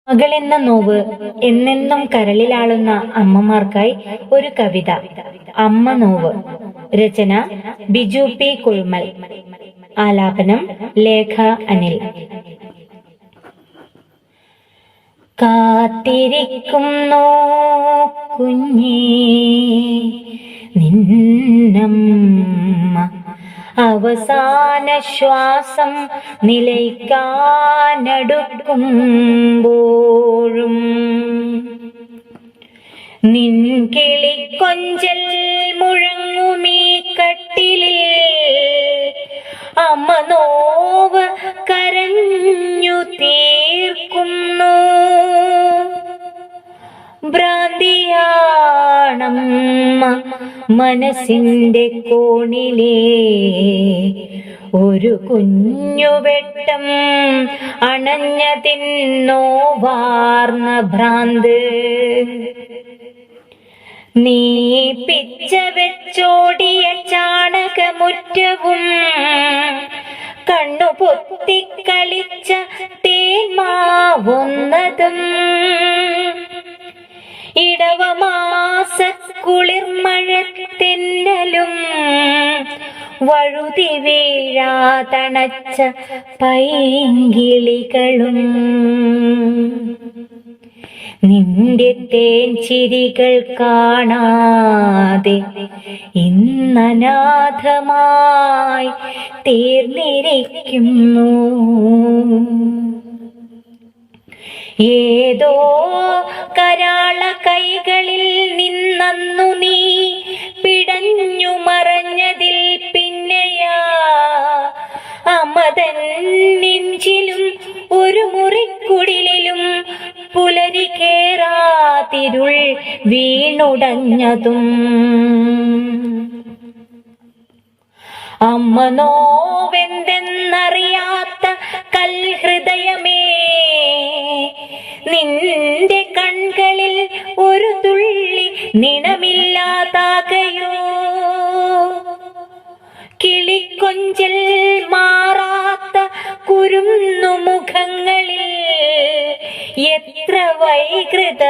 മകളെന്ന now എന്നെന്നും കരളിലാളുന്ന അമ്മമാർക്കായി ഒരു കവിത. അമ്മ നോവ്. രചന ബിജു പി കുഴുമൽ. ആലാപനം ലേഖ അനിൽ. കാത്തിരിക്കുന്നു കുഞ്ഞേ നിന്നമ്മ, അവസാന ശ്വാസം നിലയ്ക്കാനടുക്കുമ്പോഴും നിൻ കിളിക്കൊഞ്ചൽ മുഴങ്ങുമീ കട്ടിലിൽ അമ്മ നോവ് കരഞ്ഞു തീർക്കുന്നു. ഭ്രാന്തിയാണമ്മ മനസ്സിന്റെ കോണിലെ ഒരു കുഞ്ഞുവെട്ടം അണഞ്ഞതിന്നോവാർന്ന ഭ്രാന്ത്. നീ പിച്ച വെച്ചോടിയ ചാണകമുറ്റവും കണ്ണു പൊത്തിക്കളിച്ച തേന്മാവുന്നതും ഇടവമാസ കുളിർമഴത്തെന്നലും വഴുതി വീഴാതണച്ച പൈങ്കിളികളും നിന്റെ തേൻചിരികൾ കാണാതെ ഇന്നനാഥമായി തീർന്നിരിക്കുന്നു. ഏതോ കരാള കൈകളിൽ നിന്നു നീ പിടഞ്ഞു മറഞ്ഞതിൽ പിന്നെയാ അമതൻ നെഞ്ചിലും ഒരു മുറിക്കുടിലും പുലരി കേറാതിരുൾ വീണുടഞ്ഞതും. അമ്മ നോവെന്തെന്നറിയാത്ത കൽഹൃദയമേ, നിന്റെ കൺകളിൽ ഒരു തുള്ളി നിണമില്ലാതാകയോ? കിളിക്കൊഞ്ചൽ മാറാത്ത കുരുന്നു മുഖങ്ങളിൽ എത്ര വൈകൃത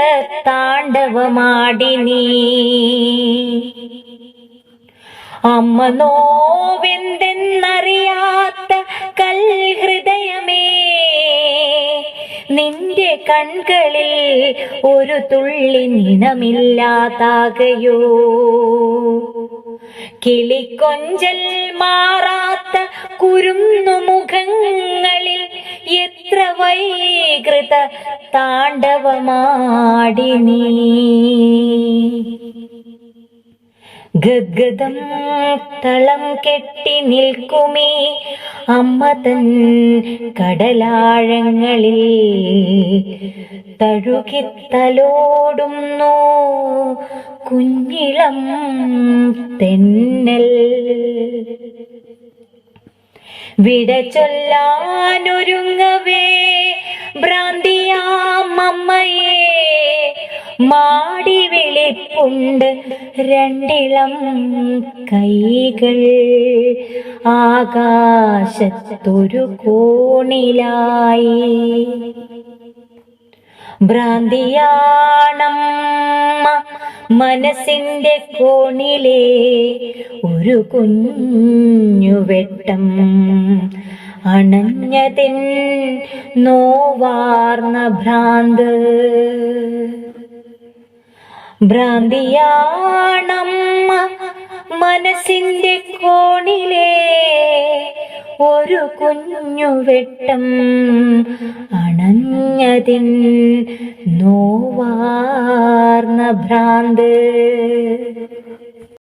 താണ്ഡവമാടി നീ. അമ്മ നോവെന്തെന്നറിയാത്ത കൽഹൃദയമേ, നിന്റെ കൺകളിൽ ഒരു തുള്ളി നിണമില്ലാതാകയോ? കിളിക്കൊഞ്ചൽ മാറാത്ത കുരുന്നു മുഖങ്ങളിൽ എത്ര വൈകൃത താണ്ഡവമാടി നീ. ഗദ്ഗദം തളം കെട്ടി നിൽക്കുമീ അമ്മ തൻ കടലാഴങ്ങളിൽ തഴുകിത്തലോടുന്നു കുഞ്ഞിളം തെന്നൽ. വിട ചൊല്ലാനൊരുങ്ങവേ ഭ്രാന്തിയാമമ്മയെ മാടി വിളിപ്പുണ്ട് രണ്ടിളം കൈകൾ ആകാശത്തൊരു കോണിലായി. ഭ്രാന്തിയാണമ്മ മനസ്സിന്റെ കോണിലെ ഒരു കുഞ്ഞുവെട്ടം അണഞ്ഞതിൻ നോവാർന്ന ഭ്രാന്ത്. ഭ്രാന്തിയാണമ്മ മനസ്സിന്റെ കോണിലെ ഒരു കുഞ്ഞുവെട്ടം അണഞ്ഞതിൻ നോവാർന്ന ഭ്രാന്ത്.